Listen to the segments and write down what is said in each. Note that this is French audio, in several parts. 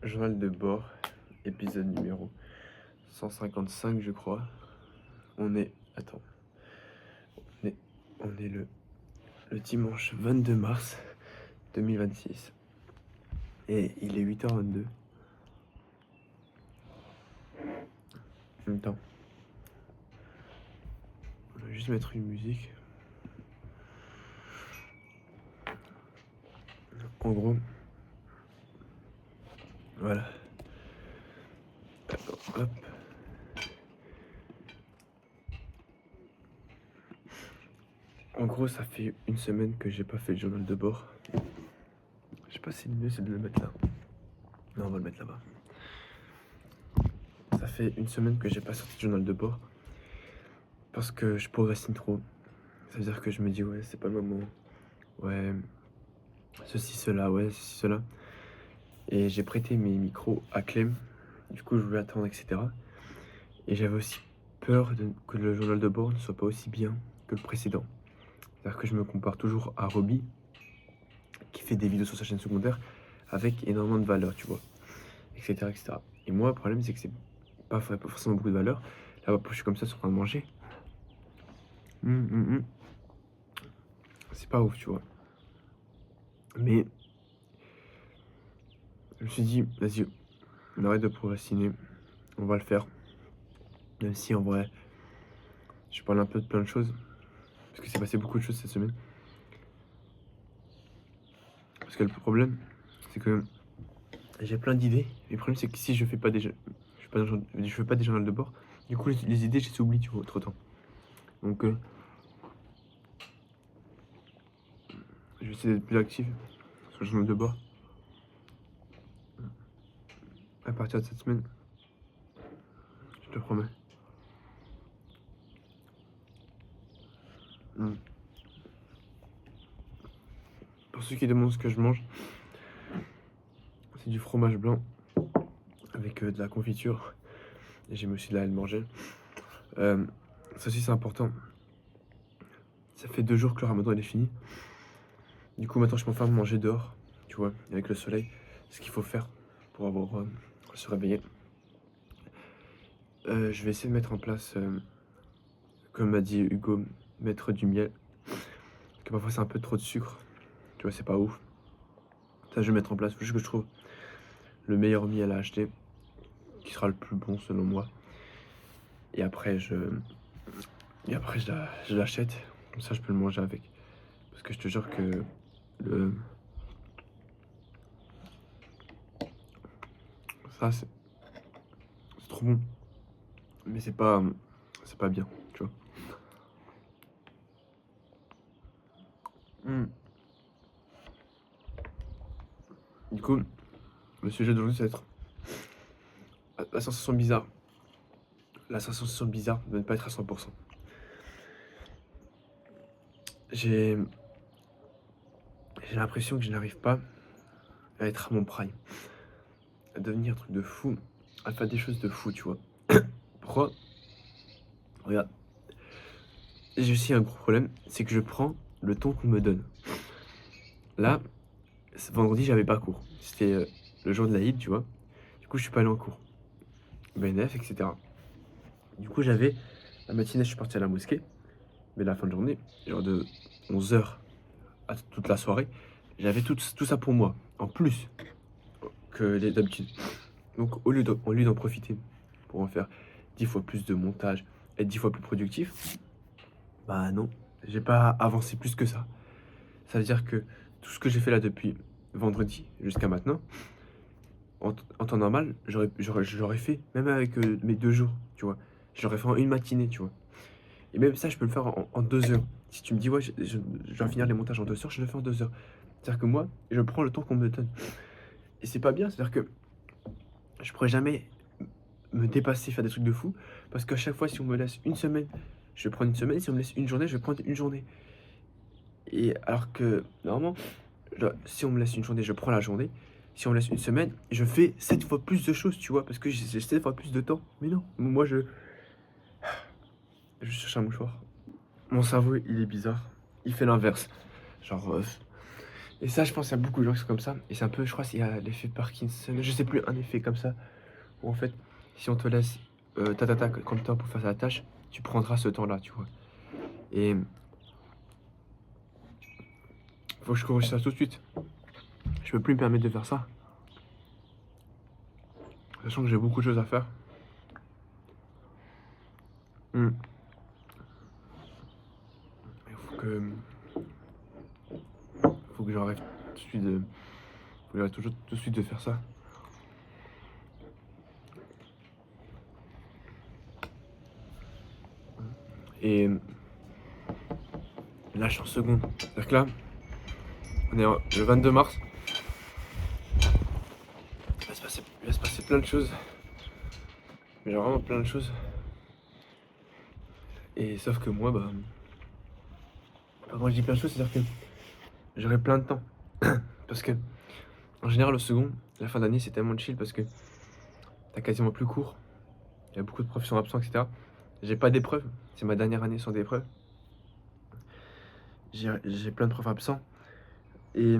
Journal de bord, épisode numéro 155, je crois. On est. Attends. On est le dimanche 22 mars 2026. Et il est 8h22. Attends. On va juste mettre une musique. En gros. Voilà. Attends, hop. En gros, ça fait une semaine que j'ai pas fait le journal de bord. Je sais pas si le mieux c'est de le mettre là. Non, on va le mettre là-bas. Ça fait une semaine que j'ai pas sorti de journal de bord. Parce que je procrastine trop. Ça veut dire que je me dis, ouais, c'est pas le moment. Ouais, ceci, cela, ouais, ceci, cela. Et j'ai prêté mes micros à Clem. Du coup, je voulais attendre, etc. Et j'avais aussi peur que le journal de bord ne soit pas aussi bien que le précédent. C'est-à-dire que je me compare toujours à Roby, qui fait des vidéos sur sa chaîne secondaire avec énormément de valeur, tu vois, etc., etc. Et moi, le problème, c'est que c'est pas forcément beaucoup de valeur. Là, je suis comme ça, sur train de manger. C'est pas ouf, tu vois. Mais je me suis dit, vas-y, on arrête de procrastiner, on va le faire. Même si en vrai, je parle un peu de plein de choses, parce que c'est passé beaucoup de choses cette semaine. Parce que le problème, c'est que j'ai plein d'idées. Mais le problème, c'est que si je fais pas je fais pas des journaux de bord, du coup, les idées, je les oublie, tu vois, trop temps. Donc, je vais essayer d'être plus actif sur le journal de bord à partir de cette semaine. Je te promets. Pour ceux qui demandent ce que je mange, c'est du fromage blanc avec de la confiture. Et j'ai aussi de la manger. Ça aussi, c'est important. Ça fait 2 jours que le ramadan il est fini. Du coup, maintenant, je peux enfin manger dehors, tu vois, avec le soleil. Ce qu'il faut faire pour avoir se réveiller. Je vais essayer de mettre en place, comme m'a dit Hugo, mettre du miel. Parce que parfois, c'est un peu trop de sucre. Tu vois, c'est pas ouf. Ça, je vais mettre en place. Faut juste que je trouve le meilleur miel à acheter, qui sera le plus bon selon moi. Et après, je l'achète. Comme ça, je peux le manger avec. Parce que je te jure que ça, c'est trop bon. Mais c'est pas bien, tu vois. Du coup, le sujet d'aujourd'hui, ça va être la sensation bizarre. La sensation bizarre de ne pas être à 100%. J'ai l'impression que je n'arrive pas à être à mon prime. À devenir un truc de fou. À faire des choses de fou, tu vois. Pourquoi? Regarde. J'ai aussi un gros problème, c'est que je prends le temps qu'on me donne. Là, vendredi, j'avais pas cours. C'était le jour de l'Aïd, tu vois. Du coup, je suis pas allé en cours. BNF, etc. Du coup, j'avais la matinée, je suis parti à la mosquée. Mais la fin de journée, genre de 11h à toute la soirée, j'avais tout ça pour moi, en plus que d'habitude. Donc, au lieu d'en profiter pour en faire 10 fois plus de montage, être 10 fois plus productif, bah non, j'ai pas avancé plus que ça. Ça veut dire que tout ce que j'ai fait là depuis vendredi jusqu'à maintenant, en temps normal, j'aurais fait, même avec mes 2 jours, tu vois. J'aurais fait en une matinée, tu vois. Et même ça, je peux le faire en 2 heures. Si tu me dis, ouais, je dois finir les montages en 2 heures, je le fais en 2 heures. C'est-à-dire que moi, je prends le temps qu'on me donne. Et c'est pas bien, c'est-à-dire que je pourrais jamais me dépasser, faire des trucs de fou. Parce qu'à chaque fois, si on me laisse une semaine, je vais prendre une semaine. Si on me laisse une journée, je vais prendre une journée. Et alors que, normalement, si on me laisse une journée, je prends la journée. Si on me laisse une semaine, je fais 7 fois plus de choses, tu vois, parce que j'ai 7 fois plus de temps. Mais non, moi, je cherche un mouchoir. Mon cerveau, il est bizarre. Il fait l'inverse. Genre, Et ça, je pense qu'il y a beaucoup de gens qui sont comme ça. Et c'est un peu, je crois, il y a l'effet Parkinson, je sais plus, un effet comme ça, où en fait, si on te laisse comme temps pour faire ta tâche, tu prendras ce temps-là, tu vois. Et faut que je corrige ça tout de suite. Je peux plus me permettre de faire ça, sachant que j'ai beaucoup de choses à faire. Hmm. Il faut que j'arrête tout de suite de, faut que j'arrête tout de suite de faire ça. Et là, je suis en seconde. C'est-à-dire que là, on est le 22 mars. Il va se passer plein de choses. Mais genre vraiment plein de choses. Et sauf que moi, bah, quand je dis plein de choses, c'est-à-dire que j'aurai plein de temps. Parce que, en général, le second, la fin d'année, c'est tellement chill parce que t'as quasiment plus cours. Il y a beaucoup de profs qui sont absents, etc. J'ai pas d'épreuves. C'est ma dernière année sans d'épreuves. J'ai plein de profs absents. Et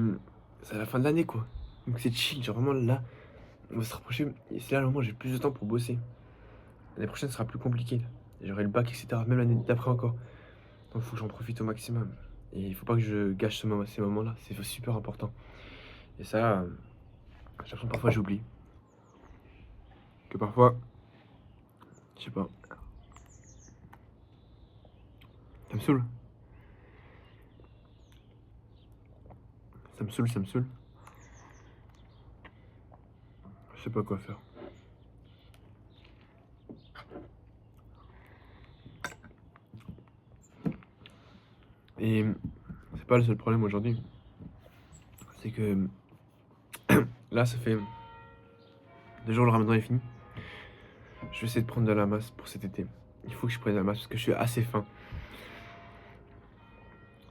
c'est à la fin de l'année, quoi. Donc c'est chill. Genre vraiment là, on va se rapprocher. Et c'est là le moment où j'ai plus de temps pour bosser. L'année prochaine sera plus compliquée. J'aurai le bac, etc. Même l'année d'après encore. Donc il faut que j'en profite au maximum. Et il faut pas que je gâche ces moments-là. C'est super important. Et ça, j'ai l'impression que parfois j'oublie. Que parfois, je sais pas, ça me saoule. Ça me saoule, ça me saoule. Je sais pas quoi faire. Et c'est pas le seul problème aujourd'hui. C'est que là, ça fait 2 jours, le ramadan est fini. Je vais essayer de prendre de la masse pour cet été. Il faut que je prenne de la masse parce que je suis assez faim.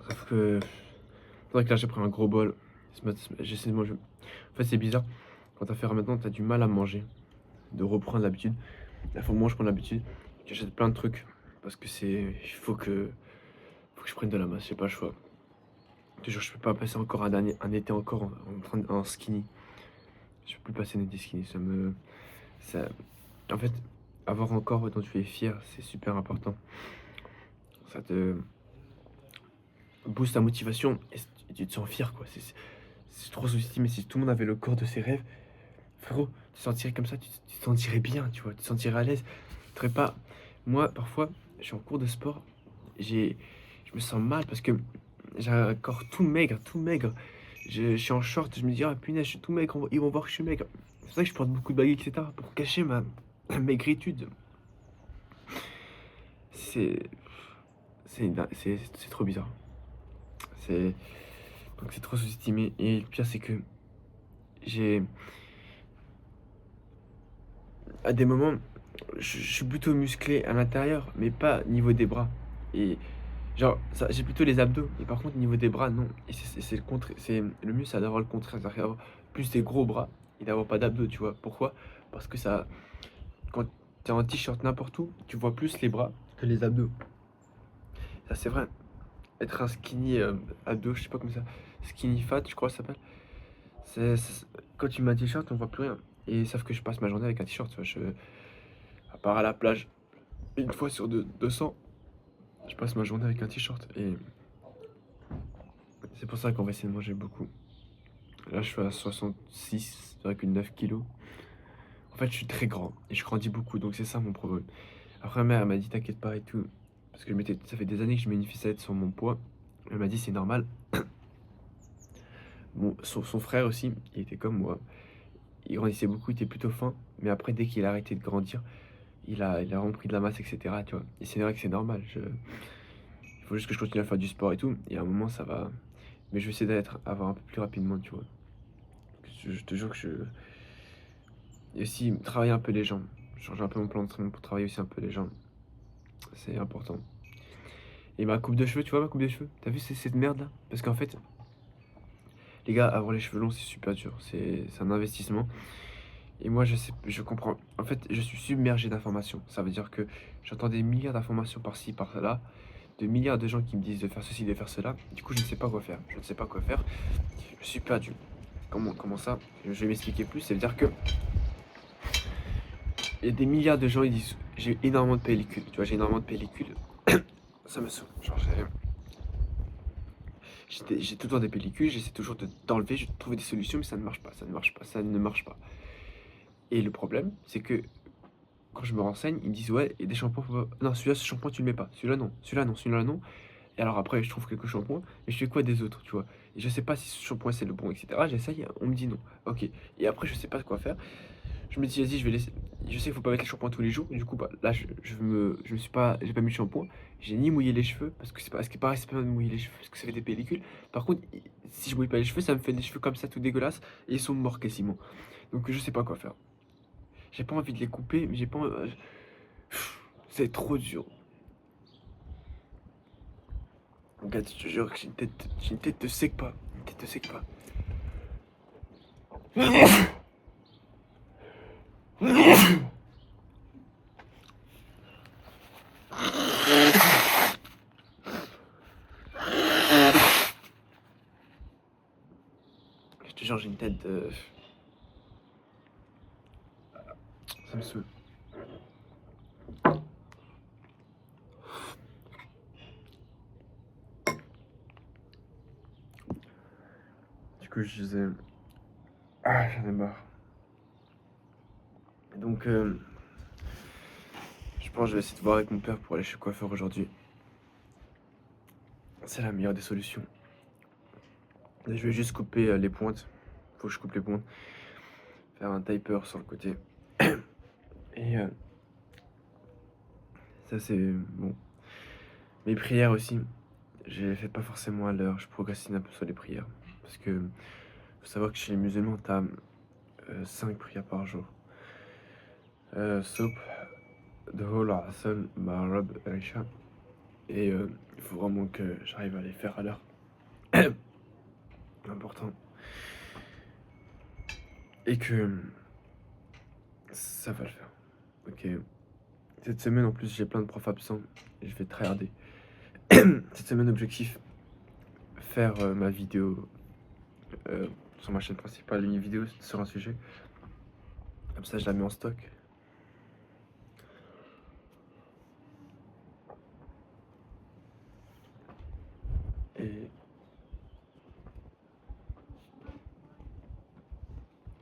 Sauf que c'est vrai que là, j'ai pris un gros bol. J'essaie de manger. En fait, c'est bizarre. Quand t'as fait ramadan, t'as du mal à manger, de reprendre l'habitude. Là, faut que moi, je prenne l'habitude. J'achète plein de trucs parce que il faut que je prenne de la masse. J'ai pas le choix. Toujours, je peux pas passer encore un été encore en skinny. Je peux plus passer un été skinny. Ça, en fait, avoir un corps dont tu es fier, c'est super important. Ça te booste ta motivation et tu te sens fier, quoi. C'est trop sous-estimé. Si tout le monde avait le corps de ses rêves, frérot, tu te sentirais comme ça, tu te sentirais bien, tu vois, tu te sentirais à l'aise. Tu serais pas. Moi, parfois, je suis en cours de sport, je me sens mal parce que j'ai un corps tout maigre, tout maigre. Je suis en short, je me dis, ah punaise, je suis tout maigre, ils vont voir que je suis maigre. C'est pour ça que je porte beaucoup de baguettes, etc. Pour cacher ma maigritude. C'est. C'est trop bizarre. C'est. Donc c'est trop sous-estimé. Et le pire, c'est que j'ai. À des moments, je suis plutôt musclé à l'intérieur, mais pas niveau des bras. Et genre, j'ai plutôt les abdos. Et par contre, niveau des bras, non. Et c'est le contraire. Le mieux, c'est d'avoir le contraire. C'est-à-dire d'avoir plus des gros bras et d'avoir pas d'abdos, tu vois. Pourquoi? Parce que ça. Quand t'es en t-shirt n'importe où, tu vois plus les bras que les abdos. Ça, c'est vrai. Être un skinny ado, je sais pas comment ça. Skinny fat, je crois que ça s'appelle. Quand tu mets un t-shirt, on voit plus rien. Et sauf que je passe ma journée avec un t-shirt, tu vois. À part à la plage, une fois sur 200, je passe ma journée avec un t-shirt. Et c'est pour ça qu'on va essayer de manger beaucoup. Là, je suis à 66,9 kilos. En fait, je suis très grand et je grandis beaucoup, donc c'est ça mon problème. Après, ma mère elle m'a dit t'inquiète pas et tout. Parce que ça fait des années que je manifestais sur mon poids. Elle m'a dit c'est normal. Bon, son frère aussi, il était comme moi. Il grandissait beaucoup, il était plutôt fin. Mais après, dès qu'il a arrêté de grandir, il a repris de la masse, etc. Tu vois. Et c'est vrai que c'est normal. Il faut juste que je continue à faire du sport et tout. Et à un moment, ça va. Mais je vais essayer avoir un peu plus rapidement, tu vois. Je te jure que Et aussi, travailler un peu les jambes. Changer un peu mon plan d'entraînement pour travailler aussi un peu les jambes. C'est important. Et ma coupe de cheveux, tu vois ma coupe de cheveux? T'as vu cette merde là? Parce qu'en fait, les gars, avoir les cheveux longs, c'est super dur. C'est un investissement. Et moi, je comprends. En fait, je suis submergé d'informations. Ça veut dire que j'entends des milliards d'informations par-ci, par-là. de milliards de gens qui me disent de faire ceci, de faire cela. Du coup, je ne sais pas quoi faire. Je ne sais pas quoi faire. Je suis perdu. Comment ça? Je vais m'expliquer plus. Ça veut dire que il y a des milliards de gens, ils disent j'ai énormément de pellicules. Tu vois, j'ai énormément de pellicules. Ça me saoule. Genre, j'ai tout le temps des pellicules, j'essaie toujours d'enlever, de trouver des solutions, mais ça ne marche pas, ça ne marche pas, ça ne marche pas. Et le problème, c'est que quand je me renseigne, ils me disent ouais, il y a des shampoings, non, celui-là, ce shampoing, tu le mets pas, celui-là, non, celui-là, non, celui-là, non. Et alors après, je trouve quelques shampoings, mais je fais quoi des autres, tu vois? Et je sais pas si ce shampoing c'est le bon, etc. J'essaye, on me dit non. Ok. Et après, je sais pas quoi faire. Je me dis, vas-y, je vais laisser. Je sais qu'il faut pas mettre les shampoings tous les jours. Du coup, bah, là, je me suis pas, j'ai pas mis de shampoing. J'ai ni mouillé les cheveux parce que c'est pas, ce qui paraît, c'est pas de mouiller les cheveux parce que ça fait des pellicules. Par contre, si je mouille pas les cheveux, ça me fait des cheveux comme ça, tout dégueulasses et ils sont morts quasiment. Donc, je sais pas quoi faire. J'ai pas envie de les couper, mais j'ai pas. C'est trop dur. Regarde, je te jure que j'ai une tête de sec pas. Une tête de sec pas. Je te jure, j'ai une tête de. Ça me saoule. Du coup, je disais. Ah, j'en ai marre. Donc, je pense que je vais essayer de voir avec mon père pour aller chez le coiffeur aujourd'hui. C'est la meilleure des solutions. Là, je vais juste couper les pointes. Faut que je coupe les pointes. Faire un taper sur le côté. Et ça, c'est bon. Mes prières aussi, je les fais pas forcément à l'heure. Je procrastine un peu sur les prières. Parce que faut savoir que chez les musulmans, t'as 5 prières par jour. Soap, Dhuhr, Asr, Maghrib, Isha. Et il faut vraiment que j'arrive à les faire à l'heure. Important. Et que ça va le faire. Ok. Cette semaine, en plus, j'ai plein de profs absents et je vais tryharder. Cette semaine, objectif, faire ma vidéo sur ma chaîne principale, une vidéo sur un sujet. Comme ça, je la mets en stock.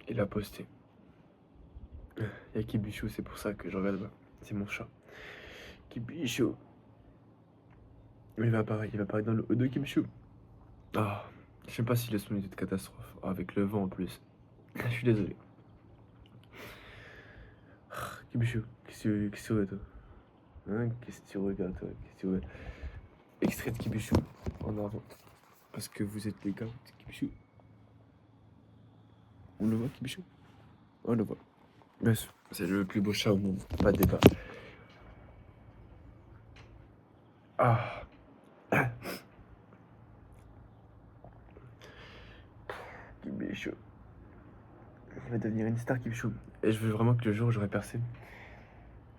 Et la poster. Il y a Kibichou, c'est pour ça que je regarde là-bas. C'est mon chat. Kibichou. Il va apparaître dans le haut de Kibichou. Ah, je sais pas si le son était de catastrophe. Ah, avec le vent en plus. Je suis désolé. Kibichou, qu'est-ce que tu veux, toi? Hein, qu'est-ce que tu regardes, toi? Qu'est-ce que tu veux? Extrait de Kibichou en avant. Parce que vous êtes les gars de Kibichou. On le voit, Kibichou? On le voit. Bien sûr, c'est le plus beau chat au monde. Pas de débat. Ah. Kibichou. Il va devenir une star, Kibichou. Et je veux vraiment que le jour où j'aurai percé.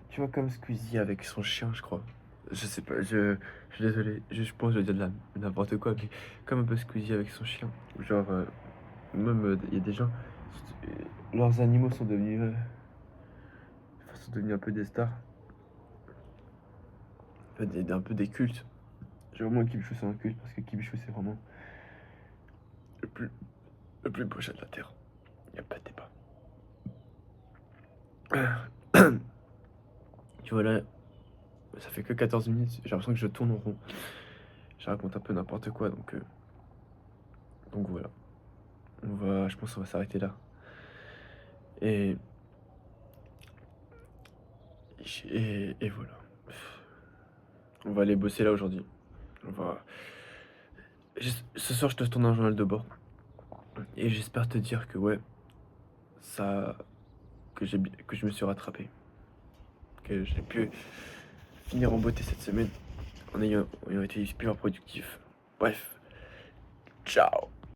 Tu vois, comme Squeezie avec son chien, je crois. Je sais pas, je suis désolé. Je pense que je vais dire de n'importe quoi, mais comme un peu Squeezie avec son chien. Genre, même, il y a des gens, leurs animaux sont devenus un peu des stars. En fait, un peu des cultes. J'ai vraiment Kibichou, c'est un culte parce que Kibichou, c'est vraiment le plus, le plus beau chat de la Terre. Il n'y a pas de débat. Tu vois là, ça fait que 14 minutes. J'ai l'impression que je tourne en rond. Je raconte un peu n'importe quoi, donc voilà. Je pense qu'on va s'arrêter là. Et, et voilà. On va aller bosser là aujourd'hui. On va. Ce soir, je te tourne un journal de bord. Et j'espère te dire que ouais, ça, que je me suis rattrapé, que j'ai pu finir en beauté cette semaine en ayant été super productif. Bref, ciao.